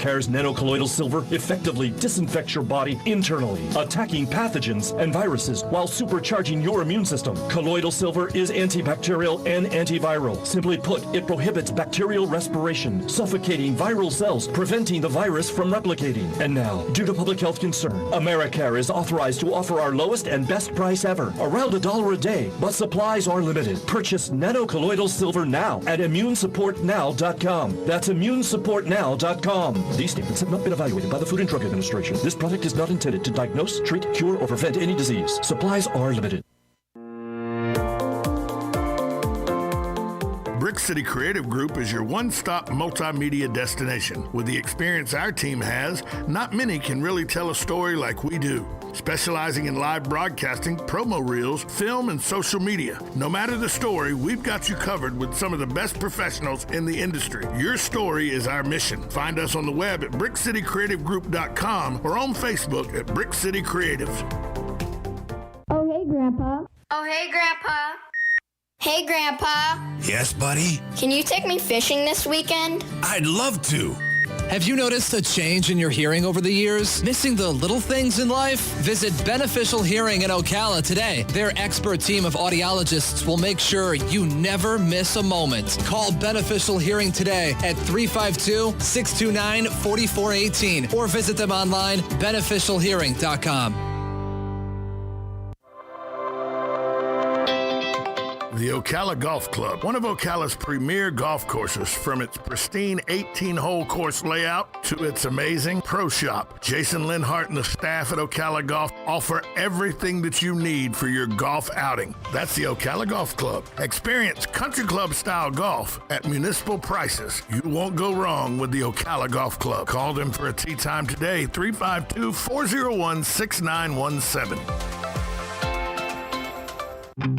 AmeriCare's nanocolloidal silver effectively disinfects your body internally, attacking pathogens and viruses while supercharging your immune system. Colloidal silver is antibacterial and antiviral. Simply put, it prohibits bacterial respiration, suffocating viral cells, preventing the virus from replicating. And now, due to public health concern, AmeriCare is authorized to offer our lowest and best price ever, around $1 a day, but supplies are limited. Purchase nanocolloidal silver now at immunesupportnow.com. That's immunesupportnow.com. These statements have not been evaluated by the Food and Drug Administration. This product is not intended to diagnose, treat, cure, or prevent any disease. Supplies are limited. Brick City Creative Group is your one-stop multimedia destination. With the experience our team has, not many can really tell a story like we do. Specializing in live broadcasting, promo reels, film, and social media. No matter the story, we've got you covered with some of the best professionals in the industry. Your story is our mission. Find us on the web at brickcitycreativegroup.com or on Facebook at Brick City Creatives. Oh, hey, Grandpa. Oh, hey, Grandpa. Hey, Grandpa. Yes, buddy? Can you take me fishing this weekend? I'd love to. Have you noticed a change in your hearing over the years? Missing the little things in life? Visit Beneficial Hearing in Ocala today. Their expert team of audiologists will make sure you never miss a moment. Call Beneficial Hearing today at 352-629-4418 or visit them online, beneficialhearing.com. The Ocala Golf Club, one of Ocala's premier golf courses, from its pristine 18-hole course layout to its amazing pro shop. Jason Linhart and the staff at Ocala Golf offer everything that you need for your golf outing. That's the Ocala Golf Club. Experience country club style golf at municipal prices. You won't go wrong with the Ocala Golf Club. Call them for a tee time today, 352-401-6917.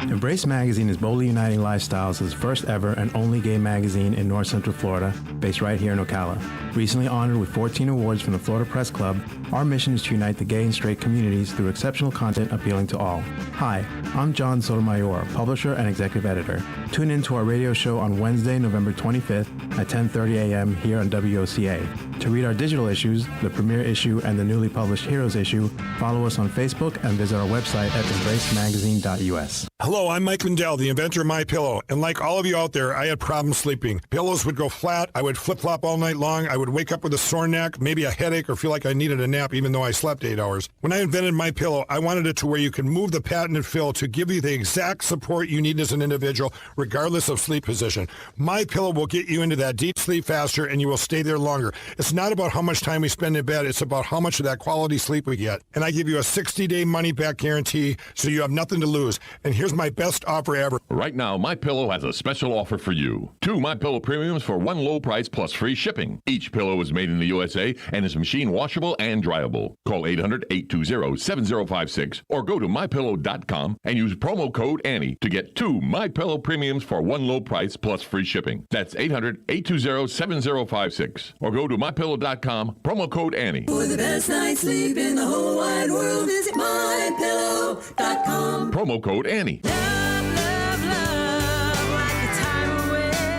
Embrace Magazine is boldly uniting lifestyles as the first ever and only gay magazine in North Central Florida, based right here in Ocala. Recently honored with 14 awards from the Florida Press Club, our mission is to unite the gay and straight communities through exceptional content appealing to all. Hi, I'm John Sotomayor, publisher and executive editor. Tune in to our radio show on Wednesday, November 25th at 10:30 a.m. here on WOCA. To read our digital issues, the premiere issue, and the newly published Heroes issue, follow us on Facebook and visit our website at embracemagazine.us. Hello, I'm Mike Lindell, the inventor of MyPillow, and like all of you out there, I had problems sleeping. Pillows would go flat, I would flip-flop all night long, I would wake up with a sore neck, maybe a headache, or feel like I needed a nap even though I slept 8 hours. When I invented MyPillow, I wanted it to where you can move the patented fill to give you the exact support you need as an individual, regardless of sleep position. MyPillow will get you into that deep sleep faster, and you will stay there longer. It's not about how much time we spend in bed, it's about how much of that quality sleep we get. And I give you a 60-day money-back guarantee, so you have nothing to lose. And here's my best offer ever. Right now, MyPillow has a special offer for you. 2 MyPillow premiums for one low price plus free shipping. Each pillow is made in the USA and is machine washable and dryable. Call 800-820-7056 or go to MyPillow.com and use promo code Annie to get 2 MyPillow premiums for one low price plus free shipping. That's 800-820-7056 or go to MyPillow.com, promo code Annie. For the best night's sleep in the whole wide world, visit MyPillow.com. Promo code Annie.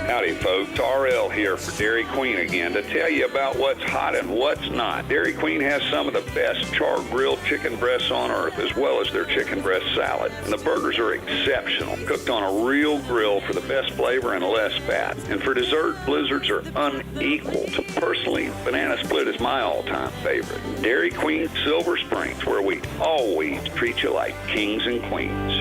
Howdy, folks. RL here for Dairy Queen again to tell you about what's hot and what's not. Dairy Queen has some of the best char-grilled chicken breasts on earth, as well as their chicken breast salad. And the burgers are exceptional, cooked on a real grill for the best flavor and less fat. And for dessert, blizzards are unequaled. Personally, banana split is my all-time favorite. Dairy Queen Silver Springs, where we always treat you like kings and queens.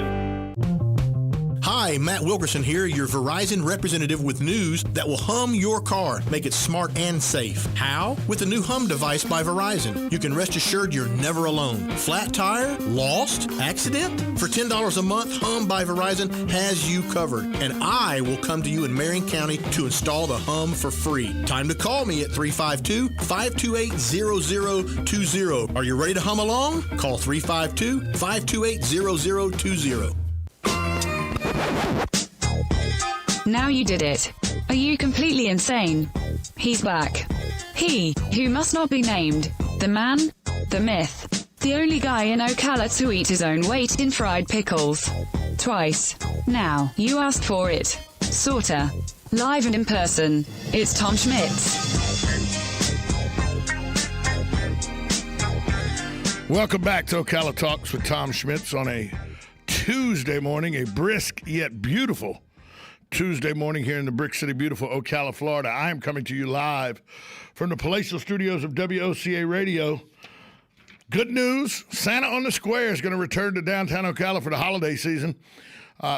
Hi, Matt Wilkerson here, your Verizon representative with news that will hum your car, make it smart and safe. How? With the new Hum device by Verizon. You can rest assured you're never alone. Flat tire? Lost? Accident? For $10 a month, Hum by Verizon has you covered. And I will come to you in Marion County to install the Hum for free. Time to call me at 352-528-0020. Are you ready to hum along? Call 352-528-0020. Now you did it. Are you completely insane? He's back. He, who must not be named. The man, the myth. The only guy in Ocala to eat his own weight in fried pickles. Twice. Now, you asked for it. Sorta. Live and in person. It's Tom Schmitz. Welcome back to Ocala Talks with Tom Schmitz on a Tuesday morning, a brisk yet beautiful Tuesday morning here in the Brick City, beautiful Ocala, Florida. I am coming to you live from the palatial studios of WOCA Radio. Good news, Santa on the Square is going to return to downtown Ocala for the holiday season.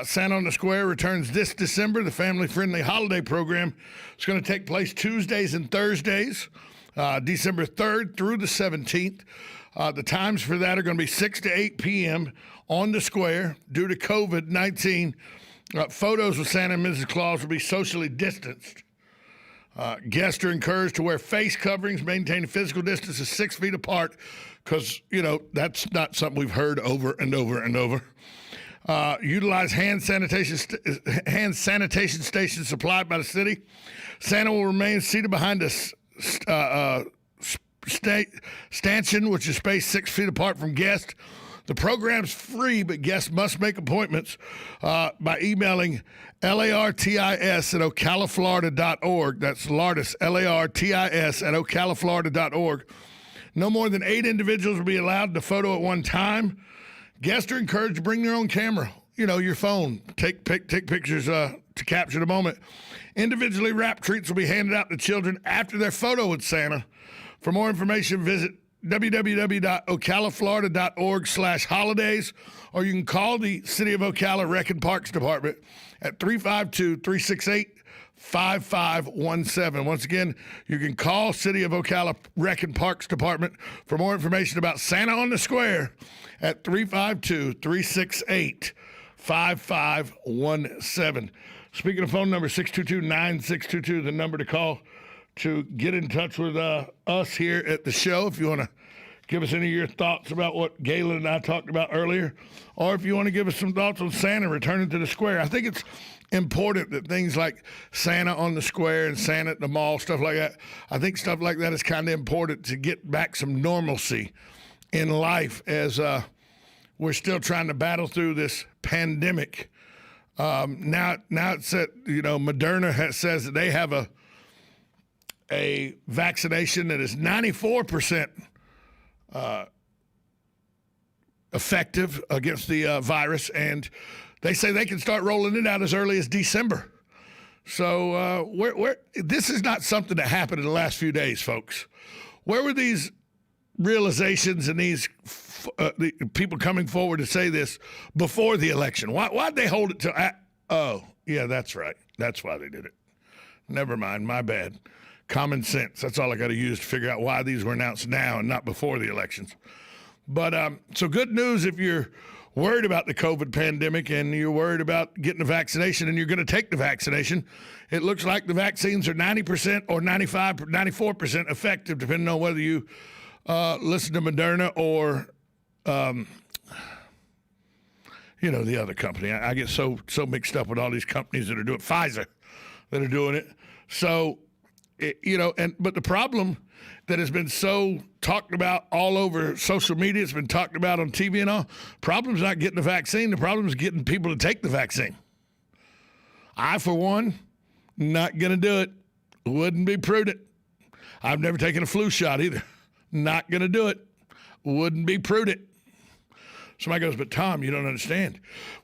Santa on the Square returns this December. The family-friendly holiday program is going to take place Tuesdays and Thursdays, December 3rd through the 17th. The times for that are going to be 6 to 8 p.m. on the square. Due to COVID-19, photos with Santa and Mrs. Claus will be socially distanced. Guests are encouraged to wear face coverings, maintain a physical distance of 6 feet apart, because, you know, that's not something we've heard over and over and over. Utilize hand sanitation stations supplied by the city. Santa will remain seated behind a stanchion, which is spaced 6 feet apart from guests. The program's free, but guests must make appointments by emailing lartis@ocalaflorida.org. That's Lartis, lartis@ocalaflorida.org. No more than 8 individuals will be allowed to photo at one time. Guests are encouraged to bring their own camera, you know, your phone. Take pictures to capture the moment. Individually wrapped treats will be handed out to children after their photo with Santa. For more information, visit www.ocalaflorida.org/holidays, or you can call the City of Ocala Rec and Parks Department at 352-368-5517. Once again, you can call City of Ocala Rec and Parks Department for more information about Santa on the Square at 352-368-5517. Speaking of phone number, 622-9622, the number to call to get in touch with us here at the show. If you want to give us any of your thoughts about what Galen and I talked about earlier, or if you want to give us some thoughts on Santa returning to the square. I think it's important that things like Santa on the square and Santa at the mall, stuff like that, I think stuff like that is kind of important to get back some normalcy in life as we're still trying to battle through this pandemic. Now it's that, you know, Moderna says that they have a vaccination that is 94% effective against the virus, and they say they can start rolling it out as early as December. So this is not something that happened in the last few days, folks. Where were these realizations and these the people coming forward to say this before the election? Why'd they hold it till? Oh, yeah, that's right. That's why they did it. Never mind, my bad. Common sense. That's all I got to use to figure out why these were announced now and not before the elections. But so good news if you're worried about the COVID pandemic and you're worried about getting a vaccination and you're going to take the vaccination. It looks like the vaccines are 90% or 95, 94% effective, depending on whether you listen to Moderna or, you know, the other company. I get so mixed up with all these companies that are doing Pfizer that are doing it. So, you know, but the problem that has been so talked about all over social media, it's been talked about on TV and all, problem's not getting the vaccine. The problem is getting people to take the vaccine. I, for one, not going to do it. Wouldn't be prudent. I've never taken a flu shot either. Not going to do it. Wouldn't be prudent. Somebody goes, but Tom, you don't understand.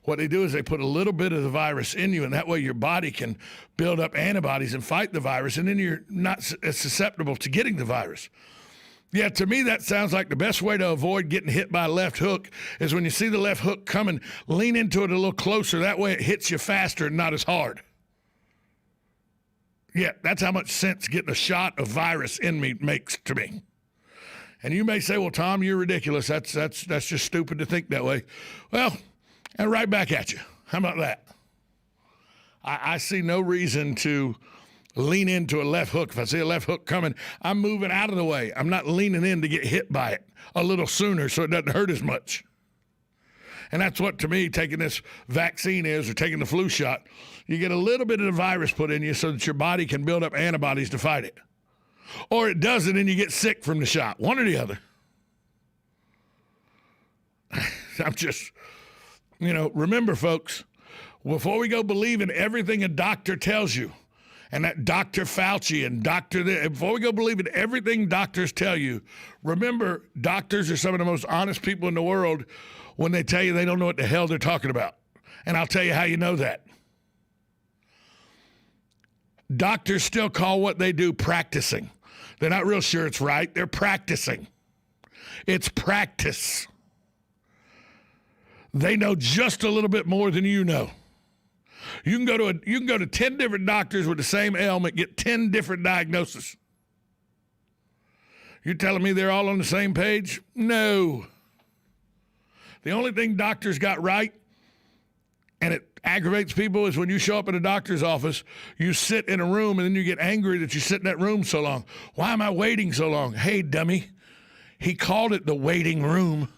What they do is they put a little bit of the virus in you, and that way your body can build up antibodies and fight the virus, and then you're not as susceptible to getting the virus. Yeah, to me, that sounds like the best way to avoid getting hit by a left hook is when you see the left hook coming, lean into it a little closer. That way it hits you faster and not as hard. Yeah, that's how much sense getting a shot of virus in me makes to me. And you may say, well, Tom, you're ridiculous. That's just stupid to think that way. Well, and right back at you. How about that? I see no reason to lean into a left hook. If I see a left hook coming, I'm moving out of the way. I'm not leaning in to get hit by it a little sooner so it doesn't hurt as much. And that's what, to me, taking this vaccine is, or taking the flu shot. You get a little bit of the virus put in you so that your body can build up antibodies to fight it. Or it doesn't and you get sick from the shot. One or the other. I'm just, remember, folks, before we go believing everything a doctor tells you And that Dr. Fauci and before we go believing everything doctors tell you, remember, doctors are some of the most honest people in the world when they tell you they don't know what the hell they're talking about. And I'll tell you how you know that. Doctors still call what they do practicing. They're not real sure it's right. They're practicing. It's practice. They know just a little bit more than you know. You can go to 10 different doctors with the same ailment, get 10 different diagnoses. You're telling me they're all on the same page? No. The only thing doctors got right, and it aggravates people, is when you show up at a doctor's office, you sit in a room, and then you get angry that you sit in that room so long. Why am I waiting so long? Hey, dummy, he called it the waiting room.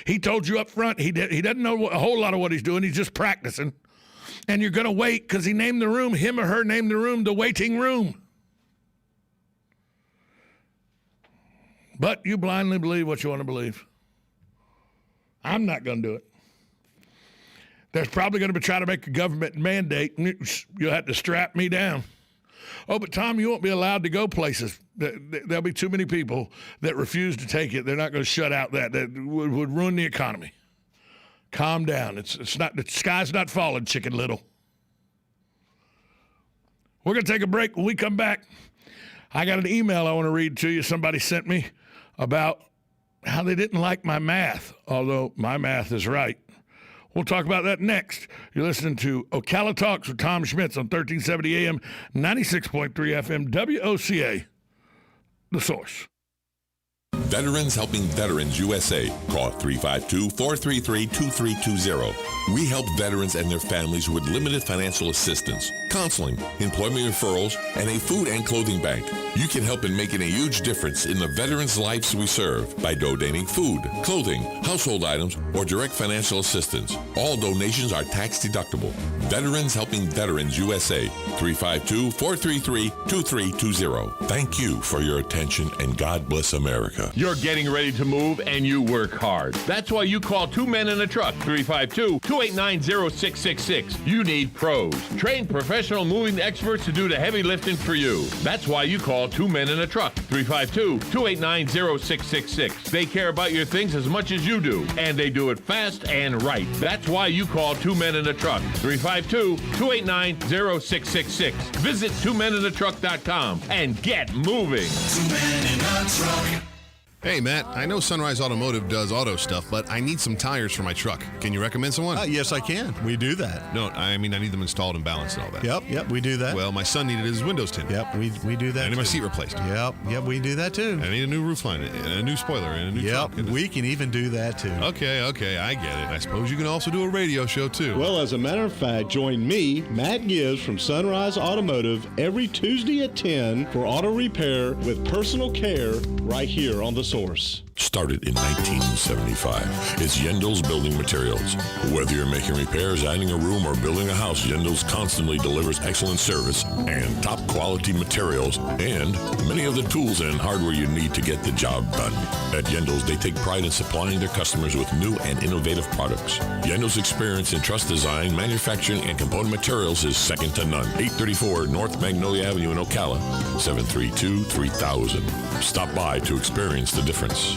He told you up front he doesn't know a whole lot of what he's doing. He's just practicing. And you're going to wait because he named the room, him or her named the room, the waiting room. But you blindly believe what you want to believe. I'm not going to do it. There's probably going to be trying to make a government mandate. You'll have to strap me down. Oh, but Tom, you won't be allowed to go places. There'll be too many people that refuse to take it. They're not going to shut out that would ruin the economy. Calm down. It's not, the sky's not falling, Chicken Little. We're going to take a break. When we come back, I got an email I want to read to you. Somebody sent me about how they didn't like my math, although my math is right. We'll talk about that next. You're listening to Ocala Talks with Tom Schmitz on 1370 AM, 96.3 FM, WOCA, The Source. Veterans Helping Veterans USA. Call 352-433-2320. We help veterans and their families with limited financial assistance, counseling, employment referrals, and a food and clothing bank. You can help in making a huge difference in the veterans' lives we serve by donating food, clothing, household items, or direct financial assistance. All donations are tax deductible. Veterans Helping Veterans USA. 352-433-2320. Thank you for your attention, and God bless America. You're getting ready to move and you work hard. That's why you call Two Men in a Truck, 352-289-0666. You need pros. Trained professional moving experts to do the heavy lifting for you. That's why you call Two Men in a Truck, 352-289-0666. They care about your things as much as you do, and they do it fast and right. That's why you call Two Men in a Truck, 352-289-0666. Visit twomeninatruck.com and get moving. 2 Men in a Truck. Hey, Matt, I know Sunrise Automotive does auto stuff, but I need some tires for my truck. Can you recommend someone? Yes, I can. We do that. No, I mean, I need them installed and balanced and all that. Yep, we do that. Well, my son needed his windows tinted. Yep, we do that. I need my seat replaced. Yep, we do that too. I need a new roof line, and a new spoiler, and a new truck. Yep, we can even do that too. Okay, I get it. I suppose you can also do a radio show too. Well, as a matter of fact, join me, Matt Gibbs from Sunrise Automotive, every Tuesday at 10 for auto repair with personal care right here on The Source. Started in 1975. It's Yendel's Building Materials. Whether you're making repairs, adding a room, or building a house, Yendel's constantly delivers excellent service and top quality materials and many of the tools and hardware you need to get the job done. At Yendel's, they take pride in supplying their customers with new and innovative products. Yendel's experience in truss design, manufacturing, and component materials is second to none. 834 North Magnolia Avenue in Ocala, 732-3000. Stop by to experience the difference.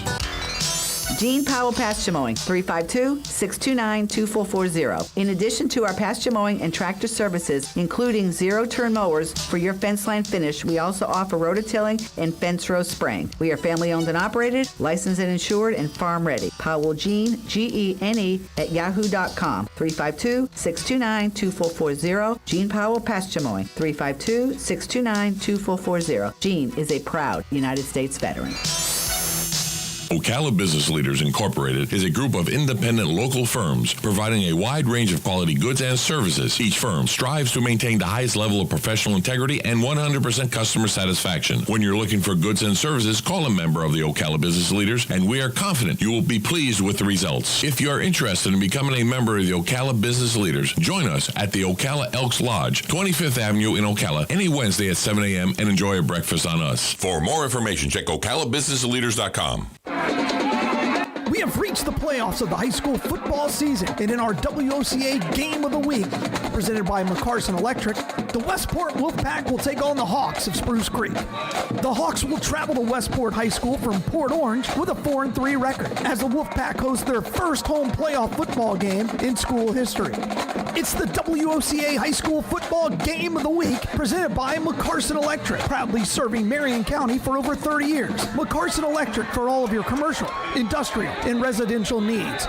Gene Powell Pasture Mowing, 352-629-2440. In addition to our pasture mowing and tractor services, including zero-turn mowers for your fence line finish, we also offer rototilling and fence row spraying. We are family-owned and operated, licensed and insured, and farm-ready. Powell Gene, Gene, at yahoo.com, 352-629-2440. Gene Powell Pasture Mowing, 352-629-2440. Gene is a proud United States veteran. Ocala Business Leaders Incorporated is a group of independent local firms providing a wide range of quality goods and services. Each firm strives to maintain the highest level of professional integrity and 100% customer satisfaction. When you're looking for goods and services, call a member of the Ocala Business Leaders, and we are confident you will be pleased with the results. If you are interested in becoming a member of the Ocala Business Leaders, join us at the Ocala Elks Lodge, 25th Avenue in Ocala, any Wednesday at 7 a.m. and enjoy a breakfast on us. For more information, check OcalaBusinessLeaders.com. We have reached the playoffs of the high school football season, and in our WOCA Game of the Week, presented by McCarson Electric, the Westport Wolfpack will take on the Hawks of Spruce Creek. The Hawks will travel to Westport High School from Port Orange with a 4-3 record, as the Wolfpack hosts their first home playoff football game in school history. It's the WOCA High School Football Game of the Week, presented by McCarson Electric, proudly serving Marion County for over 30 years. McCarson Electric for all of your commercial, industrial, and residential needs.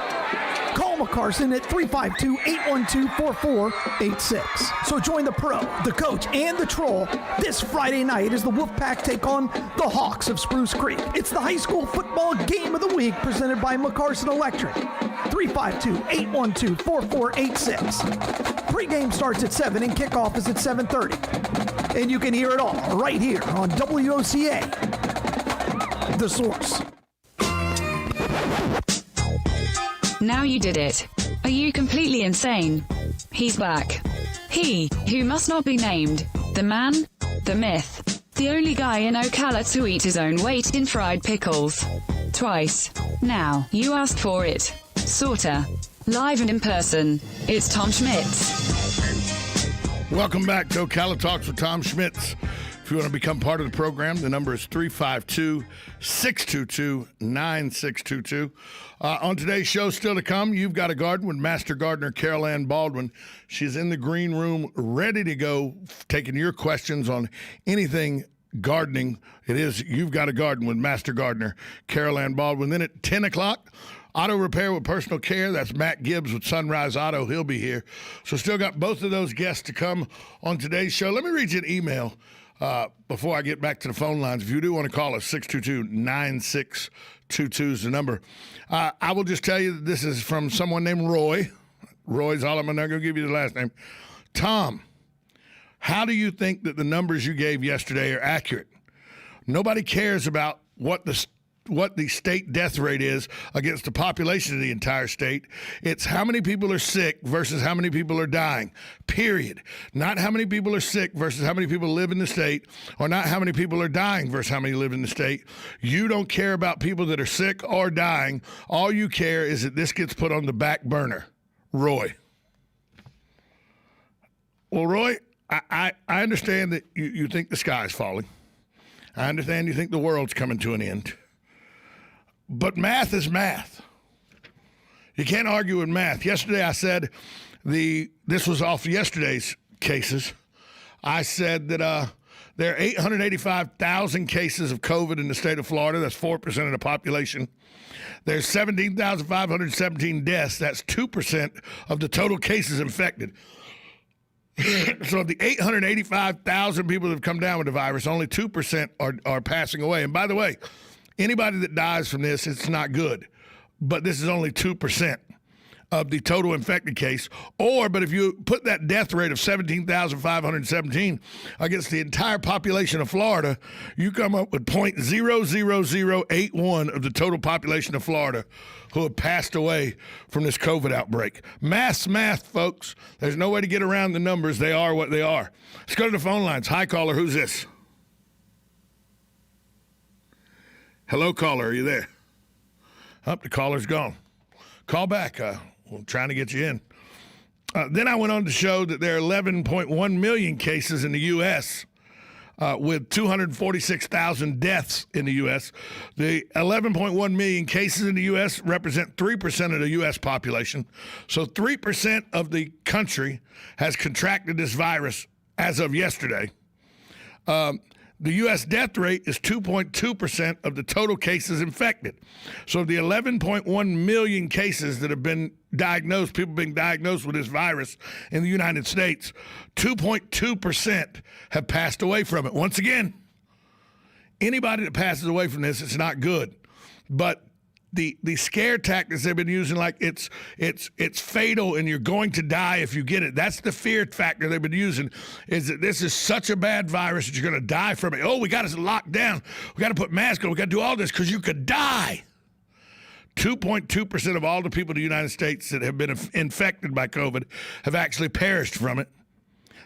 Call McCarson at 352-812-4486. So join the pro, the coach, and the troll this Friday night as the Wolfpack take on the Hawks of Spruce Creek. It's the High School Football Game of the Week presented by McCarson Electric. 352-812-4486. Pre-game starts at 7 and kickoff is at 7:30. And you can hear it all right here on WOCA, The Source. Now you did it. Are you completely insane? He's back. He, who must not be named, the man, the myth, the only guy in Ocala to eat his own weight in fried pickles. Twice. Now, you asked for it. Sorta. Live and in person. It's Tom Schmitz. Welcome back to Ocala Talks with Tom Schmitz. If you want to become part of the program, the number is 352-622-9622. On today's show, still to come, You've Got a Garden with Master Gardener Carol Ann Baldwin. She's in the green room, ready to go, taking your questions on anything gardening. It is You've Got a Garden with Master Gardener Carol Ann Baldwin. Then at 10 o'clock, Auto Repair with Personal Care. That's Matt Gibbs with Sunrise Auto. He'll be here. So still got both of those guests to come on today's show. Let me read you an email before I get back to the phone lines. If you do want to call us, 622-9622 is the number. I will just tell you that this is from someone named Roy. Roy's all I'm not going to give you the last name. Tom, how do you think that the numbers you gave yesterday are accurate? Nobody cares about what the state death rate is against the population of the entire state. It's how many people are sick versus how many people are dying, period. Not how many people are sick versus how many people live in the state, or not how many people are dying versus how many live in the state. You don't care about people that are sick or dying. All you care is that this gets put on the back burner. Roy. Well, Roy, I understand that you think the sky is falling. I understand you think the world's coming to an end. But math is math. You can't argue with math. Yesterday I said this was off yesterday's cases. I said that there are 885,000 cases of COVID in the state of Florida. That's 4% of the population. There's 17,517 deaths. That's 2% of the total cases infected. So of the 885,000 people that have come down with the virus, only 2% are passing away. And by the way, anybody that dies from this, it's not good. But this is only 2% of the total infected case. But if you put that death rate of 17,517 against the entire population of Florida, you come up with 0.00081 of the total population of Florida who have passed away from this COVID outbreak. Math's math, folks. There's no way to get around the numbers. They are what they are. Let's go to the phone lines. Hi, caller. Who's this? Hello, caller. Are you there? The caller's gone. Call back. We're trying to get you in. Then I went on to show that there are 11.1 million cases in the U.S., with 246,000 deaths in the U.S. The 11.1 million cases in the U.S. represent 3% of the U.S. population. So 3% of the country has contracted this virus as of yesterday. The U.S. death rate is 2.2% of the total cases infected. So the 11.1 million cases that have been diagnosed, people being diagnosed with this virus in the United States, 2.2% have passed away from it. Once again, anybody that passes away from this, it's not good. But the scare tactics they've been using, like it's fatal and you're going to die if you get it. That's the fear factor they've been using, is that this is such a bad virus that you're going to die from it. Oh, we got to lock down. We got to put masks on. We got to do all this because you could die. 2.2% of all the people in the United States that have been infected by COVID have actually perished from it.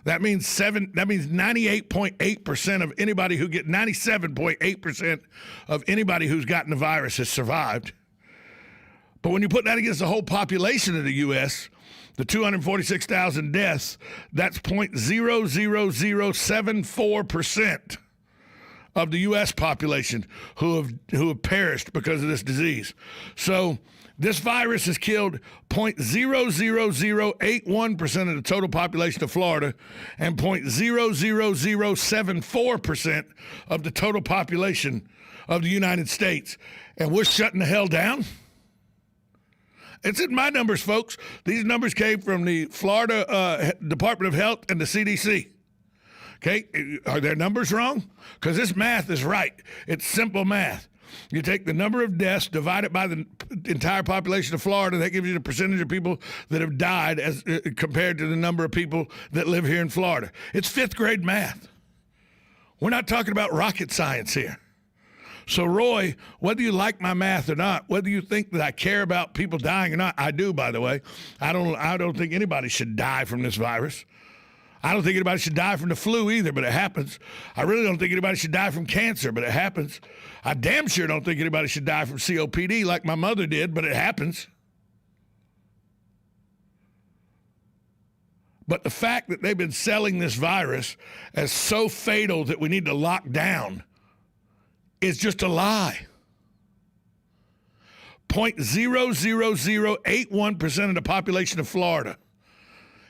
That means 98.8% of anybody who 97.8% of anybody who's gotten the virus has survived. But when you put that against the whole population of the U.S., the 246,000 deaths, that's 0.00074% of the U.S. population who have perished because of this disease. So this virus has killed 0.00081% of the total population of Florida and 0.00074% of the total population of the United States. And we're shutting the hell down? It's in my numbers, folks. These numbers came from the Florida Department of Health and the CDC. Okay, are their numbers wrong? Because this math is right. It's simple math. You take the number of deaths, divide it by the entire population of Florida, that gives you the percentage of people that have died as compared to the number of people that live here in Florida. It's fifth grade math. We're not talking about rocket science here. So, Roy, whether you like my math or not, whether you think that I care about people dying or not, I do, by the way. I don't think anybody should die from this virus. I don't think anybody should die from the flu either, but it happens. I really don't think anybody should die from cancer, but it happens. I damn sure don't think anybody should die from COPD like my mother did, but it happens. But the fact that they've been selling this virus as so fatal that we need to lock down is just a lie. 0.00081% of the population of Florida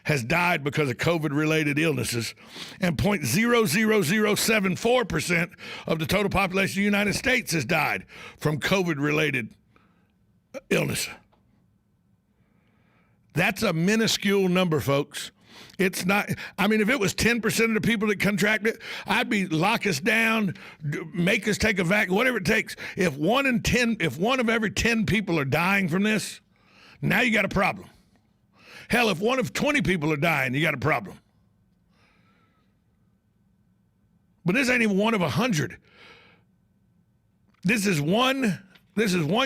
has died because of COVID-related illnesses, and 0.00074% of the total population of the United States has died from COVID-related illness. That's a minuscule number, folks. It's not, I mean, if it was 10% of the people that contract it, I'd be lock us down, make us take a vaccine, whatever it takes. If one of every 10 people are dying from this, now you got a problem. Hell, if one of 20 people are dying, you got a problem. But this ain't even one of 100. This is one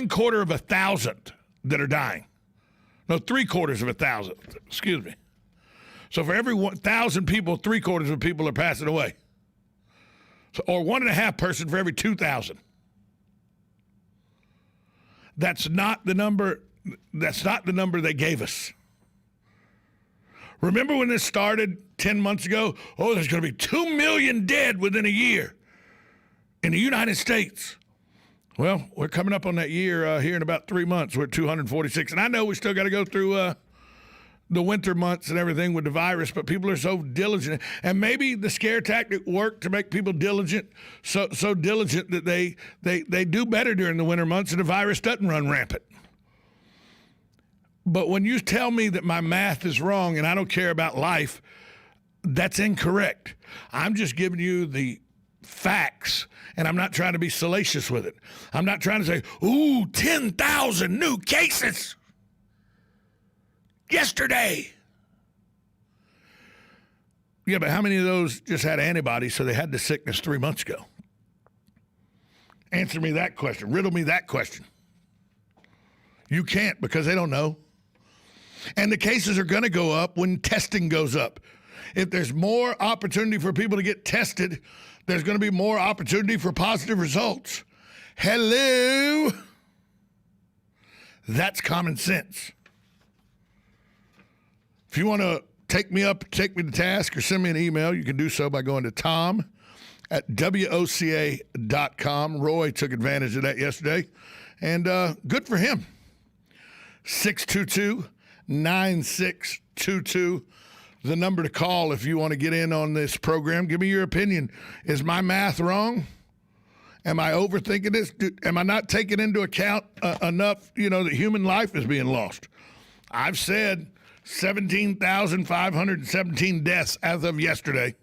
quarter of 1,000 that are dying. No, 3/4 of 1,000. Excuse me. So for every 1,000 people, 3/4 of people are passing away. So, or 1.5 person for every 2,000. That's not the number. That's not the number they gave us. Remember when this started 10 months ago? Oh, there's going to be 2 million dead within a year in the United States. Well, we're coming up on that year here in about 3 months. We're at 246. And I know we still got to go through the winter months and everything with the virus, but people are so diligent. And maybe the scare tactic worked to make people diligent, so diligent that they do better during the winter months and the virus doesn't run rampant. But when you tell me that my math is wrong and I don't care about life, that's incorrect. I'm just giving you the facts, and I'm not trying to be salacious with it. I'm not trying to say, ooh, 10,000 new cases yesterday. Yeah, but how many of those just had antibodies, so they had the sickness 3 months ago? Answer me that question. Riddle me that question. You can't, because they don't know. And the cases are going to go up when testing goes up. If there's more opportunity for people to get tested, there's going to be more opportunity for positive results. Hello? That's common sense. If you want to take me to task, or send me an email, you can do so by going to tom@WOCA.com. Roy took advantage of that yesterday, and good for him. 622-9622, the number to call if you want to get in on this program. Give me your opinion. Is my math wrong? Am I overthinking this? Am I not taking into account enough, that human life is being lost? I've said 17,517 deaths as of yesterday.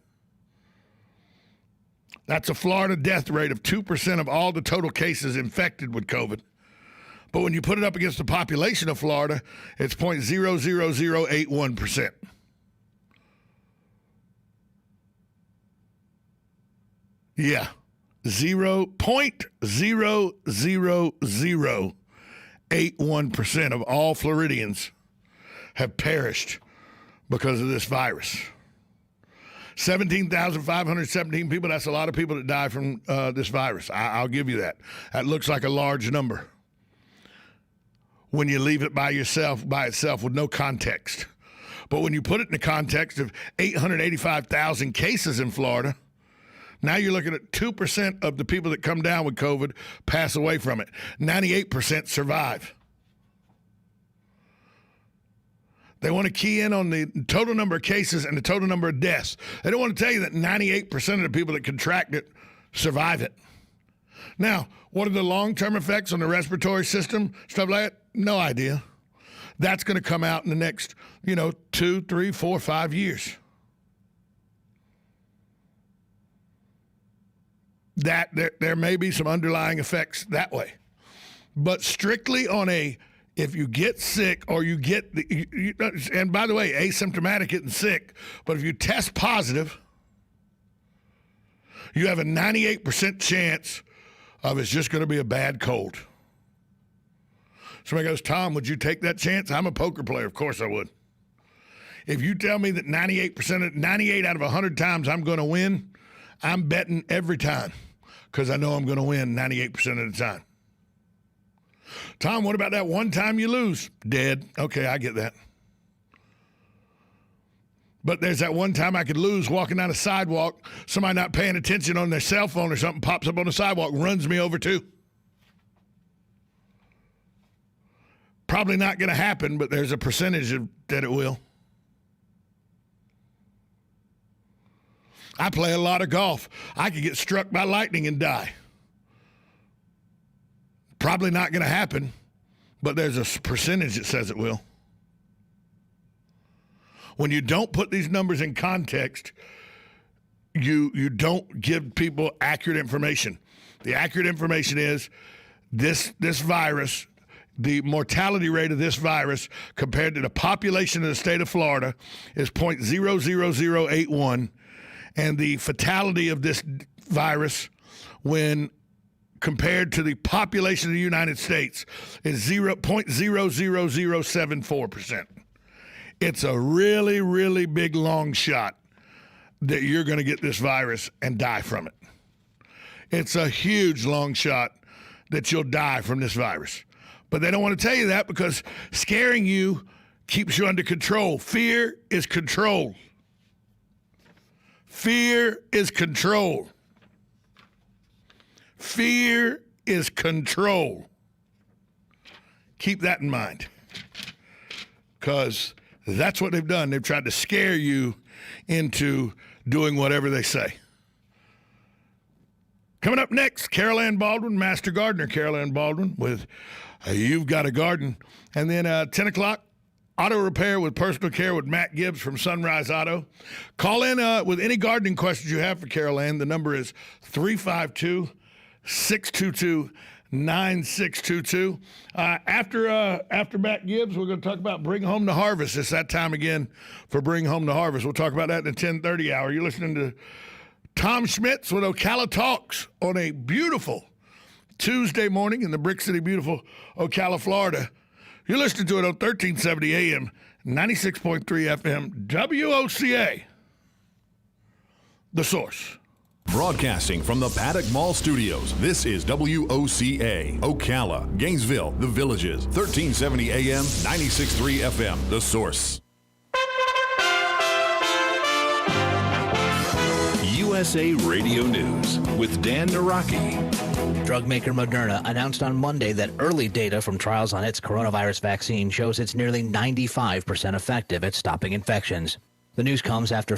That's a Florida death rate of 2% of all the total cases infected with COVID. But when you put it up against the population of Florida, it's 0.00081%. Yeah, 0.00081% of all Floridians have perished because of this virus. 17,517 people, that's a lot of people that die from this virus. I'll give you that. That looks like a large number. when you leave it by itself with no context. But when you put it in the context of 885,000 cases in Florida, now you're looking at 2% of the people that come down with COVID pass away from it. 98% survive. They want to key in on the total number of cases and the total number of deaths. They don't want to tell you that 98% of the people that contract it survive it. Now, what are the long-term effects on the respiratory system, stuff like that? No idea. That's going to come out in the next, 2, 3, 4, 5 years. That there may be some underlying effects that way. But strictly on if you get sick or you get, and by the way, asymptomatic getting sick, but if you test positive, you have a 98% chance of it's just going to be a bad cold. Somebody goes, Tom, would you take that chance? I'm a poker player. Of course I would. If you tell me that 98 out of 100 times I'm going to win, I'm betting every time because I know I'm going to win 98% of the time. Tom, what about that one time you lose? Dead. Okay, I get that. But there's that one time I could lose walking down a sidewalk, somebody not paying attention on their cell phone or something pops up on the sidewalk, runs me over too. Probably not going to happen, but there's a percentage that it will. I play a lot of golf. I could get struck by lightning and die. Probably not going to happen, but there's a percentage that says it will. When you don't put these numbers in context, you don't give people accurate information. The accurate information is this virus, the mortality rate of this virus compared to the population of the state of Florida is 0.00081, and the fatality of this virus when compared to the population of the United States is 0.00074%. It's a really, really big long shot that you're going to get this virus and die from it. It's a huge long shot that you'll die from this virus. But they don't want to tell you that because scaring you keeps you under control. Fear is control. Fear is control. Fear is control. Keep that in mind. Because that's what they've done. They've tried to scare you into doing whatever they say. Coming up next, Carol Ann Baldwin, Master Gardener Carol Ann Baldwin with You've Got a Garden. And then 10 o'clock, Auto Repair with Personal Care with Matt Gibbs from Sunrise Auto. Call in with any gardening questions you have for Carol Ann. The number is 352-622-9622. After Matt Gibbs, we're going to talk about Bring Home the Harvest. It's that time again for Bring Home the Harvest. We'll talk about that in the 10:30 hour. You're listening to Tom Schmitz with Ocala Talks on a beautiful Tuesday morning in the Brick City, beautiful Ocala, Florida. You're listening to it on 1370 AM, 96.3 FM, WOCA, The Source. Broadcasting from the Paddock Mall Studios, this is WOCA, Ocala, Gainesville, The Villages, 1370 AM, 96.3 FM, The Source. USA Radio News with Dan Naraki. Drug maker Moderna announced on Monday that early data from trials on its coronavirus vaccine shows it's nearly 95% effective at stopping infections. The news comes after